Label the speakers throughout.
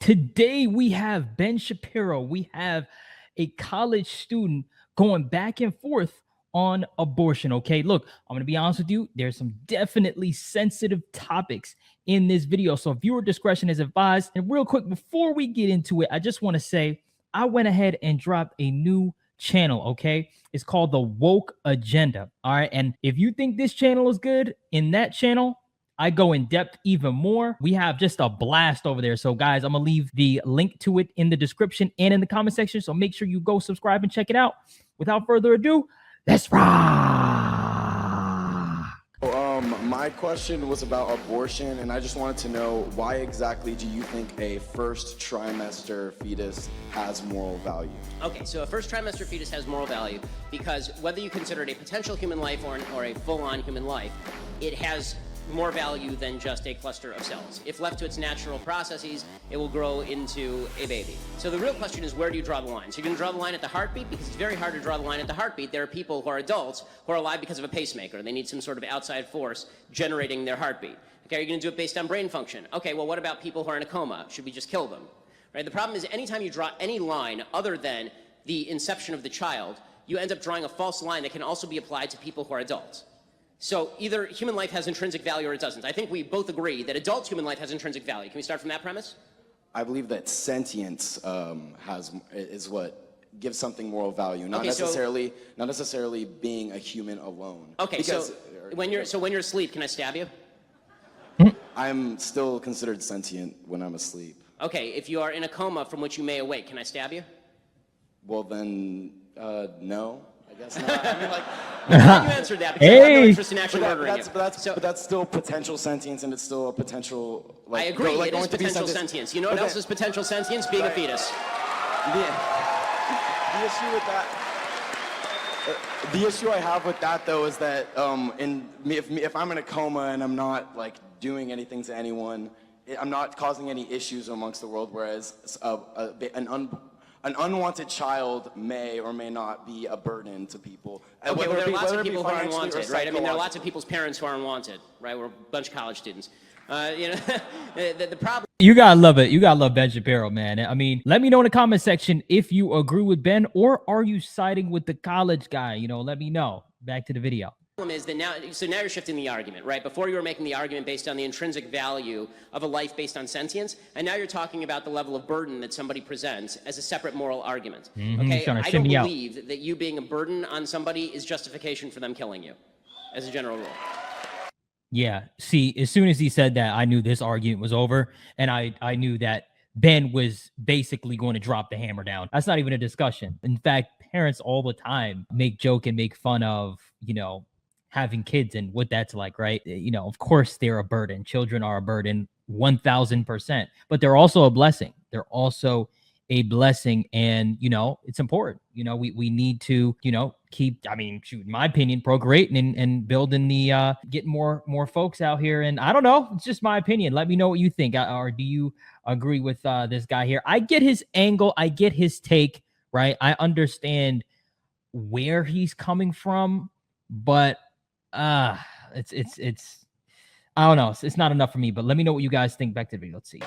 Speaker 1: Today we have Ben Shapiro. We have a college student going back and forth on abortion. Okay, look, I'm gonna be honest with you. There's some definitely sensitive topics in this video, so viewer discretion is advised. And real quick, before we get into it, I just want to say I went ahead and dropped a new channel. Okay, it's called the Woke Agenda. All right, and if you think this channel is good, in that channel I go in depth even more. We have just a blast over there. So guys, I'm gonna leave the link to it in the description and in the comment section. So make sure you go subscribe and check it out. Without further ado, let's rock.
Speaker 2: My question was about abortion, and I just wanted to know, why exactly do you think a first trimester fetus has moral value?
Speaker 3: Okay, so a first trimester fetus has moral value because whether you consider it a potential human life or a full-on human life, it has more value than just a cluster of cells. If left to its natural processes, it will grow into a baby. So the real question is, where do you draw the line? So you're gonna draw the line at the heartbeat, because it's very hard to draw the line at the heartbeat. There are people who are adults who are alive because of a pacemaker. They need some sort of outside force generating their heartbeat. Okay, you're gonna do it based on brain function. Okay, well, what about people who are in a coma? Should we just kill them? Right? The problem is, anytime you draw any line other than the inception of the child, you end up drawing a false line that can also be applied to people who are adults. So either human life has intrinsic value or it doesn't. I think we both agree that adult human life has intrinsic value. Can we start from that premise?
Speaker 2: I believe that sentience is what gives something moral value, not necessarily being a human alone.
Speaker 3: Okay, because, so when you're asleep, can I stab you?
Speaker 2: I'm still considered sentient when I'm asleep.
Speaker 3: Okay, if you are in a coma from which you may awake, can I stab you?
Speaker 2: Well then, no. I guess not. I mean, like,
Speaker 3: you answered that because I have no interest in actually murdering you.
Speaker 2: But that's still potential sentience, and it's still a potential. Like,
Speaker 3: I agree. It is potential sentience. You know what else is potential sentience? Being a fetus.
Speaker 2: The issue with that. The issue I have with that, though, is that if I'm in a coma and I'm not like doing anything to anyone, I'm not causing any issues amongst the world. Whereas an unwanted child may or may not be a burden to people.
Speaker 3: Okay, well, there are lots of people who are unwanted, right? I mean, there are lots of people's parents who are unwanted, right? We're a bunch of college students. You know, the problem.
Speaker 1: You gotta love it. You gotta love Ben Shapiro, man. I mean, let me know in the comment section if you agree with Ben, or are you siding with the college guy? You know, let me know. Back to the video.
Speaker 3: Is that now you're shifting the argument, right? Before you were making the argument based on the intrinsic value of a life based on sentience, and now you're talking about the level of burden that somebody presents as a separate moral argument. Okay, I don't believe that you being a burden on somebody is justification for them killing you, as a general rule.
Speaker 1: Yeah, see, as soon as he said that, I knew this argument was over, and I knew that Ben was basically going to drop the hammer down. That's not even a discussion. In fact, parents all the time make joke and make fun of, you know, having kids and what that's like, right? You know, of course they're a burden. Children are a burden 1000%, but they're also a blessing. They're also a blessing. And, you know, it's important. You know, we need to, you know, keep, I mean, shoot, in my opinion, procreating and building the, getting more folks out here. And I don't know, it's just my opinion. Let me know what you think. Or do you agree with this guy here? I get his angle. I get his take, right? I understand where he's coming from, but it's I don't know, it's not enough for me. But let me know what you guys think. Back to the video. Let's see.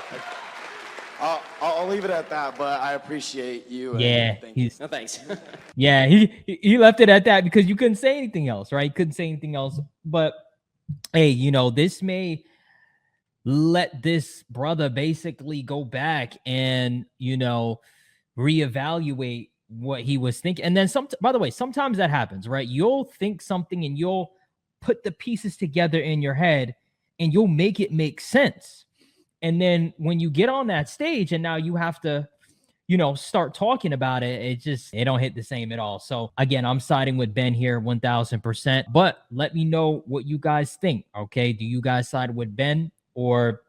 Speaker 2: I'll leave it at that, but I appreciate you.
Speaker 1: Yeah,
Speaker 3: no thanks.
Speaker 1: Yeah, he left it at that because you couldn't say anything else, right? Couldn't say anything else. But hey, you know, this may let this brother basically go back and, you know, reevaluate what he was thinking. And then by the way, sometimes that happens, right? You'll think something and you'll put the pieces together in your head and you'll make it make sense. And then when you get on that stage and now you have to, you know, start talking about it, it don't hit the same at all. So again, I'm siding with Ben here 1000%, but let me know what you guys think. Okay. Do you guys side with Ben, or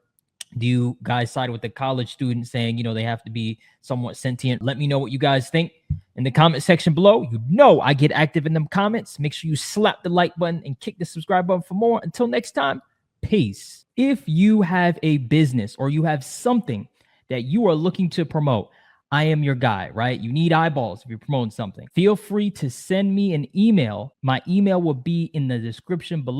Speaker 1: do you guys side with the college student saying, you know, they have to be somewhat sentient? Let me know what you guys think in the comment section below. You know, I get active in them comments. Make sure you slap the like button and kick the subscribe button for more. Until next time, peace. If you have a business or you have something that you are looking to promote, I am your guy, right? You need eyeballs if you're promoting something. Feel free to send me an email. My email will be in the description below.